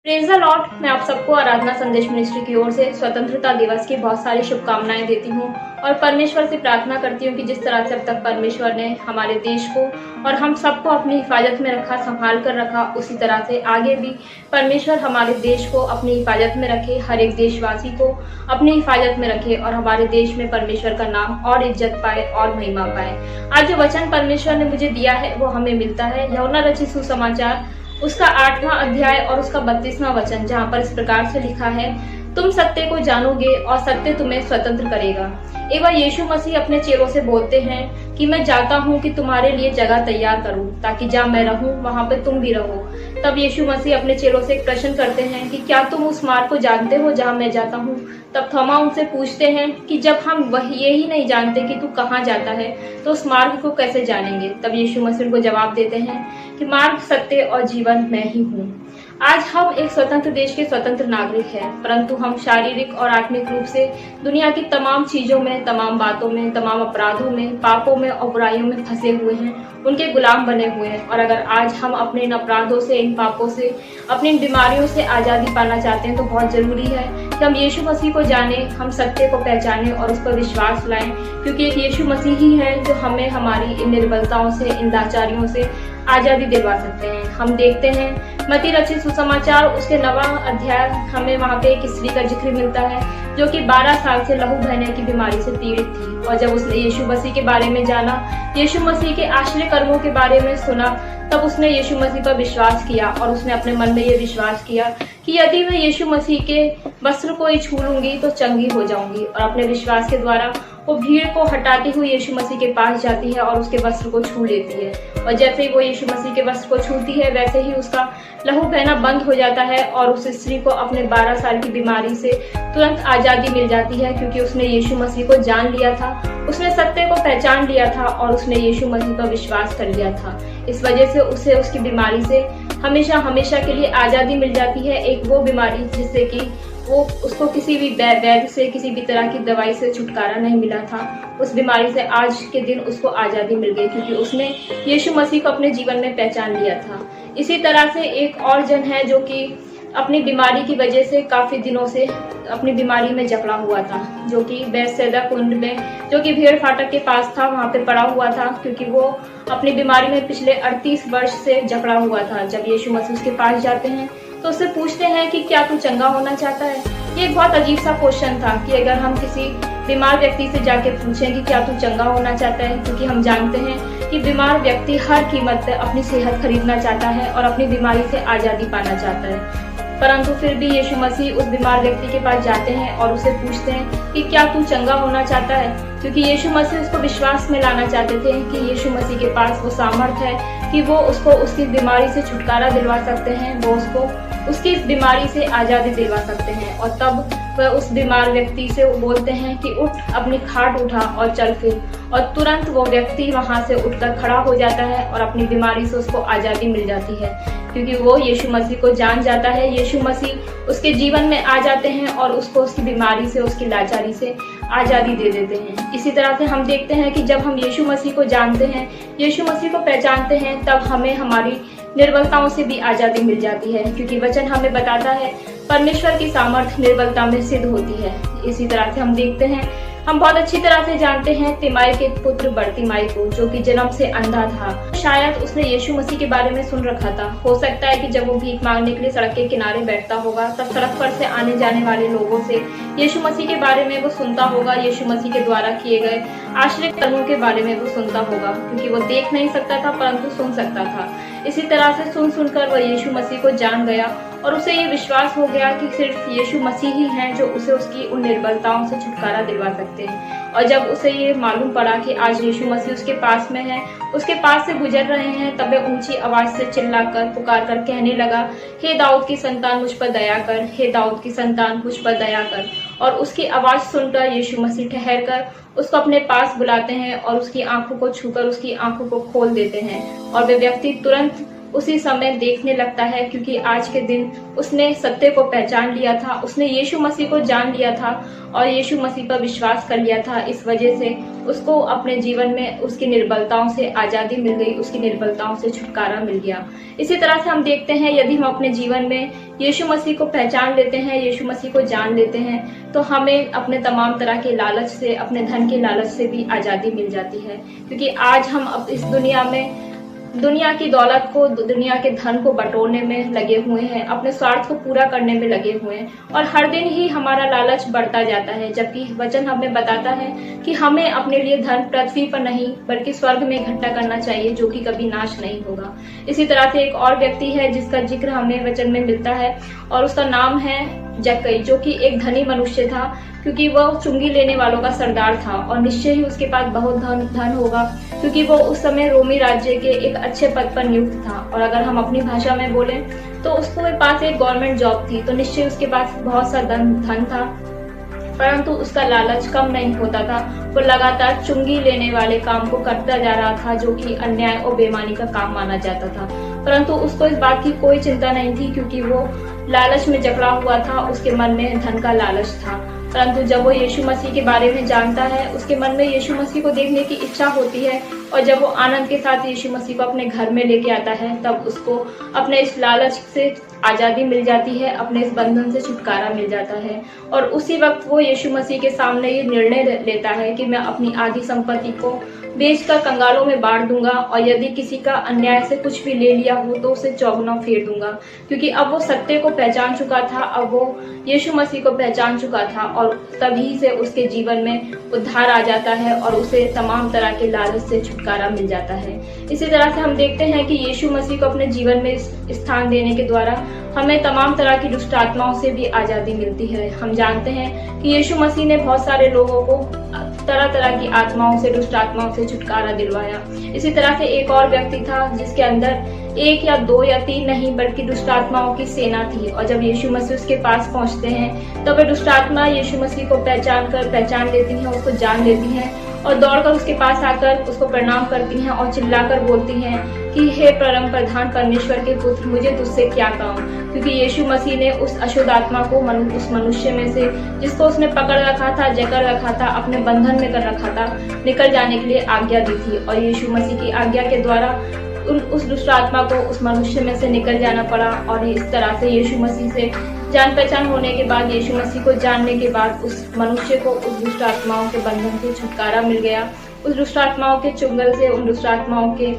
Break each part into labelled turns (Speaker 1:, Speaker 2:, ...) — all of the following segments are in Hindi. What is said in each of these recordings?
Speaker 1: Praise the Lord. मैं आप सबको आराधना संदेश मिनिस्ट्री की ओर से स्वतंत्रता दिवस की बहुत सारी शुभकामनाएं देती हूँ और परमेश्वर से प्रार्थना करती हूँ कि जिस तरह से अब तक परमेश्वर ने हमारे देश को और हम सबको अपनी हिफाजत में रखा, संभाल कर रखा, उसी तरह से आगे भी परमेश्वर हमारे देश को अपनी हिफाजत में रखे, हर एक देशवासी को अपनी हिफाजत में रखे और हमारे देश में परमेश्वर का नाम और इज्जत पाए और महिमा पाए। आज जो वचन परमेश्वर ने मुझे दिया है वो हमें मिलता है यूहन्ना रचित सुसमाचार उसका 8वां अध्याय और उसका 32वां वचन, जहाँ पर इस प्रकार से लिखा है, तुम सत्य को जानोगे और सत्य तुम्हें स्वतंत्र करेगा। एक बार यीशु मसीह अपने चेलों से बोलते हैं कि मैं जाता हूँ कि तुम्हारे लिए जगह तैयार करूँ ताकि जहाँ मैं रहूँ वहाँ पे तुम भी रहो। तब यीशु मसीह अपने चेलों से एक प्रश्न करते हैं कि क्या तुम उस मार्ग को जानते हो जहाँ मैं जाता हूँ। तब थोमा उनसे पूछते हैं कि जब हम यही नहीं जानते कि तू कहाँ जाता है तो उस मार्ग को कैसे जानेंगे। तब यीशु मसीह उनको जवाब देते हैं कि मार्ग, सत्य और जीवन मैं ही हूँ। आज हम एक स्वतंत्र देश के स्वतंत्र नागरिक हैं, परंतु हम शारीरिक और आत्मिक रूप से दुनिया की तमाम चीजों में, तमाम बातों में, तमाम अपराधों में, पापों में और बुराइयों में फंसे हुए हैं, उनके गुलाम बने हुए हैं। और अगर आज हम अपने इन अपराधों से, इन पापों से, अपनी इन बीमारियों से आजादी पाना चाहते हैं तो बहुत जरूरी है कि हम यीशु मसीह को जाने, हम सत्य को पहचाने और उस पर विश्वास लाएं, क्योंकि एक यीशु मसीह ही है जो हमें हमारी इन निर्बलताओं से, इन लाचारियों से आजादी दिलवा सकते हैं। हम देखते हैं मत्ती रचित सुसमाचार उसके 9वां अध्याय, हमें वहाँ पे एक स्त्री का जिक्र मिलता है जो कि 12 साल से लहू बहने की बीमारी से पीड़ित थी। और जब उसने यीशु मसीह के बारे में जाना, यीशु मसीह के आश्चर्य कर्मों के बारे में सुना, तब उसने यीशु मसीह पर विश्वास किया और उसने अपने मन में ये विश्वास किया कि यदि मैं यीशु मसीह के वस्त्र को ही छू लूंगी तो चंगी हो जाऊंगी। और अपने विश्वास के द्वारा वो भीड़ को हटाती हुई यीशु मसीह के पास जाती है और उसके वस्त्र को छू लेती है। और जैसे ही वो यीशु मसीह के वस्त्र को छूती है वैसे ही उसका लहू बहना बंद हो जाता है और उस स्त्री को अपने 12 साल की बीमारी से तुरंत आजादी मिल जाती है, क्योंकि उसने यीशु मसीह को जान लिया था, उसने सत्य को पहचान लिया था और उसने यीशु मसीह पर विश्वास कर लिया था। इस वजह से उसे उसकी बीमारी से हमेशा हमेशा के लिए आजादी मिल जाती है। एक वो बीमारी जिससे कि वो उसको किसी भी वैद्य से, किसी भी तरह की दवाई से छुटकारा नहीं मिला था, उस बीमारी से आज के दिन उसको आजादी मिल गई, क्योंकि उसने यीशु मसीह को अपने जीवन में पहचान लिया था। इसी तरह से एक और जन है जो कि अपनी बीमारी की वजह से काफी दिनों से अपनी बीमारी में जकड़ा हुआ था, जो कि बैतसैदा कुंड में, जो कि भेड़ फाटक के पास था, वहां पे पड़ा हुआ था, क्योंकि वो अपनी बीमारी में पिछले 38 वर्ष से जकड़ा हुआ था। जब यीशु मसीह उसके पास जाते हैं तो उससे पूछते हैं कि क्या तू चंगा होना चाहता है। ये एक बहुत अजीब सा क्वेश्चन था कि अगर हम किसी बीमार व्यक्ति से जाके पूछें कि क्या तू चंगा होना चाहता है, क्योंकि हम जानते हैं कि बीमार व्यक्ति हर कीमत पर अपनी सेहत खरीदना चाहता है और अपनी बीमारी से आजादी पाना चाहता है। परंतु फिर भी यीशु मसीह उस बीमार व्यक्ति के पास जाते हैं और उसे पूछते हैं कि क्या तू चंगा होना चाहता है, क्योंकि यीशु मसीह उसको विश्वास में लाना चाहते थे कि यीशु मसीह के पास वो सामर्थ है कि वो उसको उसकी बीमारी से छुटकारा दिलवा सकते हैं, वो उसको उसकी इस बीमारी से आजादी दिलवा सकते हैं। और तब वह उस बीमार व्यक्ति से बोलते हैं कि उठ, अपनी खाट उठा और चल फिर। और तुरंत वो व्यक्ति वहां से उठकर खड़ा हो जाता है और अपनी बीमारी से उसको आजादी मिल जाती है, क्योंकि वो यीशु मसीह को जान जाता है। यीशु मसीह उसके जीवन में आ जाते हैं और उसको उसकी बीमारी से, उसकी लाचारी से आजादी दे देते हैं। इसी तरह से हम देखते हैं कि जब हम यीशु मसीह को जानते हैं, यीशु मसीह को पहचानते हैं, तब हमें हमारी निर्बलताओं से भी आजादी मिल जाती है, क्योंकि वचन हमें बताता है परमेश्वर की सामर्थ निर्बलता में सिद्ध होती है। इसी तरह से हम देखते हैं, हम बहुत अच्छी तरह से जानते हैं तिमाई के पुत्र बरतिमाई को, जो कि जन्म से अंधा था। शायद उसने यीशु मसीह के बारे में सुन रखा था। हो सकता है कि जब वो भीख मांगने के लिए सड़क के किनारे बैठता होगा, तब सड़क पर से आने जाने वाले लोगों से यीशु मसीह के बारे में वो सुनता होगा, यीशु मसीह के द्वारा किए गए आश्चर्य कर्मों के बारे में वो सुनता होगा, क्योंकि वो देख नहीं सकता था परंतु सुन सकता था। इसी तरह से सुन सुनकर वह यीशु मसीह को जान गया और उसे ये विश्वास हो गया कि सिर्फ यीशु मसीह ही हैं जो उसे उसकी उन निर्बलताओं से छुटकारा दिलवा सकते हैं। और जब उसे ये मालूम पड़ा कि आज यीशु मसीह उसके पास में है, उसके पास से गुजर रहे हैं, तब वह ऊंची आवाज से चिल्लाकर, पुकार कर कहने लगा, हे दाऊद की संतान मुझ पर दया कर, हे दाऊद की संतान मुझ पर दया कर। और उसकी आवाज सुनकर यीशु मसीह ठहर कर उसको अपने पास बुलाते हैं और उसकी आंखों को छूकर उसकी आंखों को खोल देते हैं और वह व्यक्ति तुरंत उसी समय देखने लगता है, क्योंकि आज के दिन उसने सत्य को पहचान लिया था, उसने यीशु मसीह को जान लिया था और यीशु मसीह पर विश्वास कर लिया था। इस वजह से उसको अपने जीवन में उसकी निर्बलताओं से आज़ादी मिल गई, उसकी निर्बलताओं से छुटकारा मिल गया। इसी तरह से हम देखते हैं, यदि हम अपने जीवन में यीशु मसीह को पहचान लेते हैं, यीशु मसीह को जान लेते हैं, तो हमें अपने तमाम तरह के लालच से, अपने धन के लालच से भी आज़ादी मिल जाती है। क्योंकि आज हम अब इस दुनिया में दुनिया की दौलत को, दुनिया के धन को बटोरने में लगे हुए हैं, अपने स्वार्थ को पूरा करने में लगे हुए हैं और हर दिन ही हमारा लालच बढ़ता जाता है। जबकि वचन हमें बताता है कि हमें अपने लिए धन पृथ्वी पर नहीं बल्कि स्वर्ग में इकट्ठा करना चाहिए, जो कि कभी नाश नहीं होगा। इसी तरह से एक और व्यक्ति है जिसका जिक्र हमें वचन में मिलता है और उसका नाम है जक्कई, जो कि एक धनी मनुष्य था, क्योंकि वह चुंगी लेने वालों का सरदार था और निश्चय ही उसके पास बहुत धन होगा, क्योंकि वो उस समय रोमी राज्य के एक अच्छे पद पर नियुक्त था। और अगर हम अपनी भाषा में बोलें तो उसके पास एक गवर्नमेंट जॉब थी, तो निश्चय उसके पास बहुत सा धन था, परंतु उसका लालच कम नहीं होता था। वो लगातार चुंगी लेने वाले काम को करता जा रहा था, जो कि अन्याय और बेईमानी का काम माना जाता था। परंतु उसको इस बात की कोई चिंता नहीं थी, क्योंकि वो लालच में जकड़ा हुआ था, उसके मन में धन का लालच था। परंतु जब वो यीशु मसीह के बारे में जानता है, उसके मन में यीशु मसीह को देखने की इच्छा होती है और जब वो आनंद के साथ यीशु मसीह को अपने घर में लेके आता है, तब उसको अपने इस लालच से आज़ादी मिल जाती है, अपने इस बंधन से छुटकारा मिल जाता है। और उसी वक्त वो यीशु मसीह के सामने ये निर्णय लेता है कि मैं अपनी आधी संपत्ति को बेचकर कंगालों में बांट दूंगा और यदि किसी का अन्याय से कुछ भी ले लिया हो तो उसे चौगुना फेर दूंगा। क्योंकि अब वो सत्य को पहचान चुका था, अब वो यीशु मसीह को पहचान चुका था और तभी से उसके जीवन में उद्धार आ जाता है और उसे तमाम तरह के लालच से छुटकारा मिल जाता है। इसी तरह से हम देखते हैं कि यीशु मसीह को अपने जीवन में स्थान देने के द्वारा हमें तमाम तरह की दुष्ट आत्माओं से भी आज़ादी मिलती है। हम जानते हैं कि यीशु मसीह ने बहुत सारे लोगों को तरह तरह की आत्माओं से, दुष्ट आत्माओं से छुटकारा दिलवाया। इसी तरह से एक और व्यक्ति था जिसके अंदर 1 या 2 या 3 नहीं बल्कि दुष्ट आत्माओं की सेना थी और जब यीशु मसीह उसके पास पहुंचते हैं तब वे दुष्ट आत्मा यीशु मसीह को पहचान लेती हैं, उसको जान लेती हैं और दौड़कर उसके पास आकर उसको प्रणाम करती हैं और चिल्लाकर बोलती हैं कि हे परम प्रधान परमेश्वर के पुत्र, मुझे तुझसे क्या कहूं। क्योंकि यीशु मसीह ने उस अशुद्ध आत्मा को उस मनुष्य में से, जिसको उसने पकड़ रखा था, जकड़ रखा था, अपने बंधन में कर रखा था, निकल जाने के लिए आज्ञा दी थी और यीशु मसीह की आज्ञा के द्वारा उस दुष्ट आत्मा को उस मनुष्य में से निकल जाना पड़ा। और इस तरह से यीशु मसीह से जान पहचान होने के बाद, यीशु मसीह को जानने के बाद उस मनुष्य को उस दुष्ट आत्माओं के बंधन से छुटकारा मिल गया, उस दुष्ट आत्माओं के चुंगल से, उन दुष्ट आत्माओं के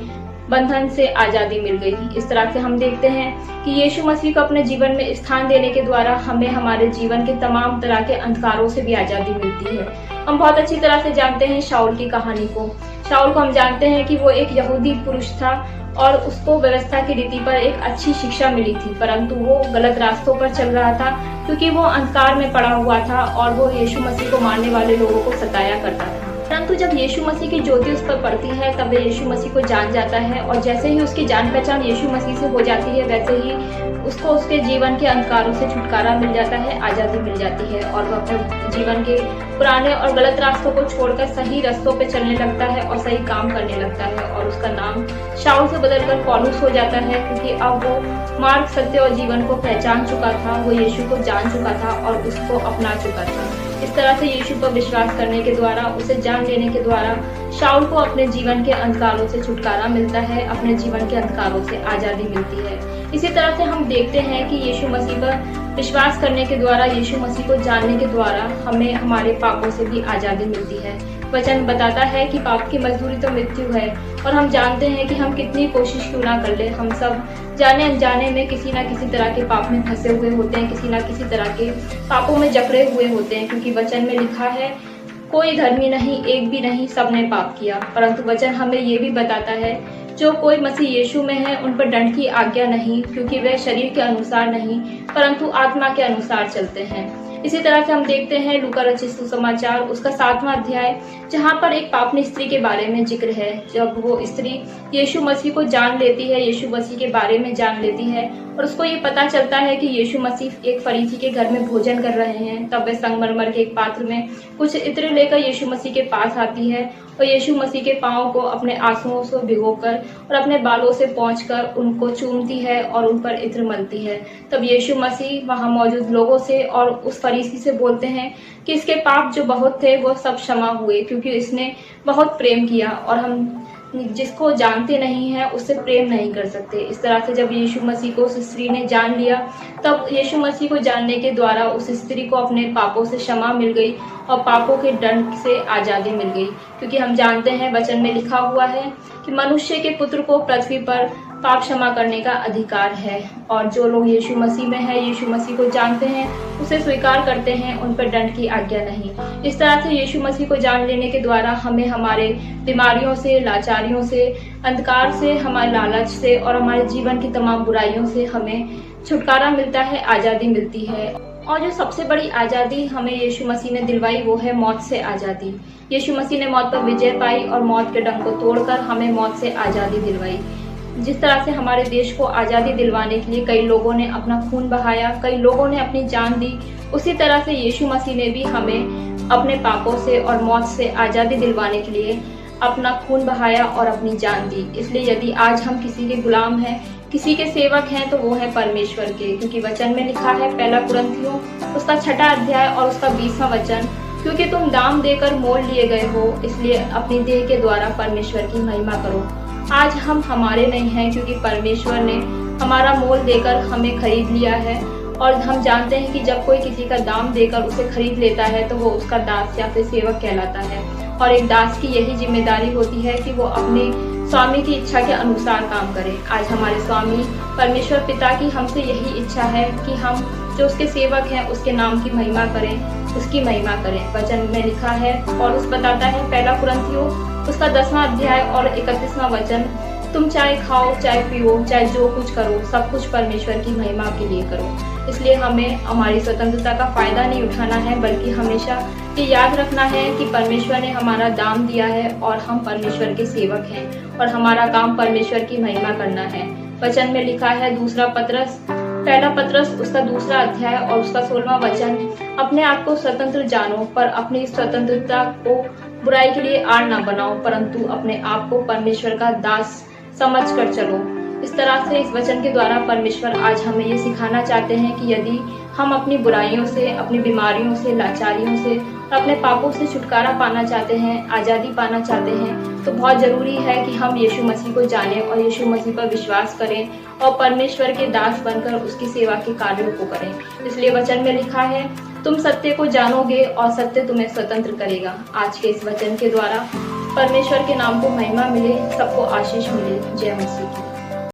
Speaker 1: बंधन से आज़ादी मिल गई। इस तरह से हम देखते हैं कि यीशु मसीह को अपने जीवन में स्थान देने के द्वारा हमें हमारे जीवन के तमाम तरह के अंधकारों से भी आज़ादी मिलती है। हम बहुत अच्छी तरह से जानते हैं शाऊल की कहानी को। शाऊल को हम जानते हैं कि वो एक यहूदी पुरुष था और उसको व्यवस्था की रीति पर एक अच्छी शिक्षा मिली थी, परंतु वो गलत रास्तों पर चल रहा था क्योंकि वो अंधकार में पड़ा हुआ था और वो यीशु मसीह को मारने वाले लोगों को सताया करता था। परंतु जब यीशु मसीह की ज्योति उस पर पड़ती है तब वह यीशु मसीह को जान जाता है और जैसे ही उसकी जान पहचान यीशु मसीह से हो जाती है, वैसे ही उसको उसके जीवन के अंधकारों से छुटकारा मिल जाता है, आज़ादी मिल जाती है और वह अपने जीवन के पुराने और गलत रास्तों को छोड़कर सही रास्तों पे चलने लगता है और सही काम करने लगता है और उसका नाम शाऊल से बदलकर पौलुस हो जाता है, क्योंकि अब वो मार्ग, सत्य और जीवन को पहचान चुका था, वो यीशु को जान चुका था और उसको अपना चुका था। इस तरह से यीशु पर विश्वास करने के द्वारा, उसे जान लेने के द्वारा शाऊल को अपने जीवन के अंधकारों से छुटकारा मिलता है, अपने जीवन के अंधकारों से आज़ादी मिलती है। इसी तरह से हम देखते हैं कि यीशु मसीह पर विश्वास करने के द्वारा, यीशु मसीह को जानने के द्वारा हमें हमारे पापों से भी आज़ादी मिलती है। वचन बताता है कि पाप की मजदूरी तो मृत्यु है और हम जानते हैं कि हम कितनी कोशिश क्यों ना कर ले, हम सब जाने अनजाने में किसी न किसी तरह के पाप में फंसे हुए होते हैं, किसी न किसी तरह के पापों में जकड़े हुए होते हैं, क्योंकि वचन में लिखा है कोई धर्मी नहीं, एक भी नहीं, सबने पाप किया। परंतु वचन हमें ये भी बताता है जो कोई मसीह यीशु में है उन पर दंड की आज्ञा नहीं, क्योंकि वे शरीर के अनुसार नहीं परंतु आत्मा के अनुसार चलते हैं। इसी तरह से हम देखते हैं लूका रचित सुसमाचार उसका 7वां अध्याय, जहाँ पर एक पापनी स्त्री के बारे में जिक्र है। जब वो स्त्री यीशु मसीह को जान लेती है, यीशु मसीह के बारे में जान लेती है और उसको ये पता चलता है कि यीशु मसीह एक फरीसी के घर में भोजन कर रहे हैं, तब वह संगमरमर के एक पात्र में कुछ इत्र लेकर यीशु मसीह के पास आती है और यीशु मसीह के पांव को अपने आंसुओं से भिगोकर और अपने बालों से पोंछकर उनको चूमती है और उन पर इत्र मलती है। तब यीशु मसीह वहां मौजूद लोगों से और उस फरीसी से बोलते हैं कि इसके पाप जो बहुत थे वो सब क्षमा हुए, क्योंकि इसने बहुत प्रेम किया और हम जिसको जानते नहीं है उससे प्रेम नहीं कर सकते। इस तरह से जब यीशु मसीह को उस स्त्री ने जान लिया, तब यीशु मसीह को जानने के द्वारा उस स्त्री को अपने पापों से क्षमा मिल गई और पापों के दंड से आज़ादी मिल गई। क्योंकि हम जानते हैं वचन में लिखा हुआ है कि मनुष्य के पुत्र को पृथ्वी पर पाप क्षमा करने का अधिकार है, और जो लोग यीशु मसीह में है, यीशु मसीह को जानते हैं, उसे स्वीकार करते हैं, उन पर दंड की आज्ञा नहीं। इस तरह से यीशु मसीह को जान लेने के द्वारा हमें हमारे बीमारियों से, लाचारियों से, अंधकार से, हमारे लालच से और हमारे जीवन की तमाम बुराइयों से हमें छुटकारा मिलता है, आज़ादी मिलती है। और जो सबसे बड़ी आज़ादी हमें यीशु मसीह ने दिलवाई वो है मौत से आज़ादी। यीशु मसीह ने मौत पर विजय पाई और मौत के डंक को तोड़कर हमें मौत से आज़ादी दिलवाई। जिस तरह से हमारे देश को आज़ादी दिलवाने के लिए कई लोगों ने अपना खून बहाया, कई लोगों ने अपनी जान दी, उसी तरह से यीशु मसीह ने भी हमें अपने पापों से और मौत से आज़ादी दिलवाने के लिए अपना खून बहाया और अपनी जान दी। इसलिए यदि आज हम किसी के गुलाम हैं, किसी के सेवक हैं, तो वो है परमेश्वर के, क्योंकि वचन में लिखा है 1 कुरिन्थियों उसका 6वां अध्याय और उसका 20वां वचन, क्योंकि तुम दाम देकर मोल लिए गए हो, इसलिए अपनी देह के द्वारा परमेश्वर की महिमा करो। आज हम हमारे नहीं हैं, क्योंकि परमेश्वर ने हमारा मोल देकर हमें खरीद लिया है, और हम जानते हैं कि जब कोई किसी का दाम देकर उसे खरीद लेता है तो वो उसका दास या फिर सेवक कहलाता है। और एक दास की यही जिम्मेदारी होती है कि वो अपने स्वामी की इच्छा के अनुसार काम करे। आज हमारे स्वामी परमेश्वर पिता की हमसे यही इच्छा है कि हम जो उसके सेवक हैं उसके नाम की महिमा करें, उसकी महिमा करें। वचन में लिखा है और उस बताता है 1 कुरिन्थियों उसका 10वां अध्याय और 31वां वचन, तुम चाहे खाओ, चाहे पियो, चाहे जो कुछ करो, सब कुछ परमेश्वर की महिमा के लिए करो। इसलिए हमें हमारी स्वतंत्रता का फायदा नहीं उठाना है, बल्कि हमेशा ये याद रखना है कि परमेश्वर ने हमारा दाम दिया है और हम परमेश्वर के सेवक हैं और हमारा काम परमेश्वर की महिमा करना है। वचन में लिखा है 1 पत्रस उसका 2वां अध्याय और उसका 16वां वचन, अपने आप को स्वतंत्र जानो, पर अपनी स्वतंत्रता को बुराई के लिए आड़ ना बनाओ, परंतु अपने आप को परमेश्वर का दास समझ कर चलो। इस तरह से इस वचन के द्वारा परमेश्वर आज हमें ये सिखाना चाहते हैं कि यदि हम अपनी बुराइयों से, अपनी बीमारियों से, लाचारियों से और अपने पापों से छुटकारा पाना चाहते हैं, आज़ादी पाना चाहते हैं, तो बहुत ज़रूरी है कि हम यीशु मसीह को जानें और यीशु मसीह पर विश्वास करें और परमेश्वर के दास बनकर उसकी सेवा के कार्यों को करें। इसलिए वचन में लिखा है, तुम सत्य को जानोगे और सत्य तुम्हें स्वतंत्र करेगा। आज के इस वचन के द्वारा परमेश्वर के नाम को महिमा मिले, सबको आशीष मिले। जय मसीह।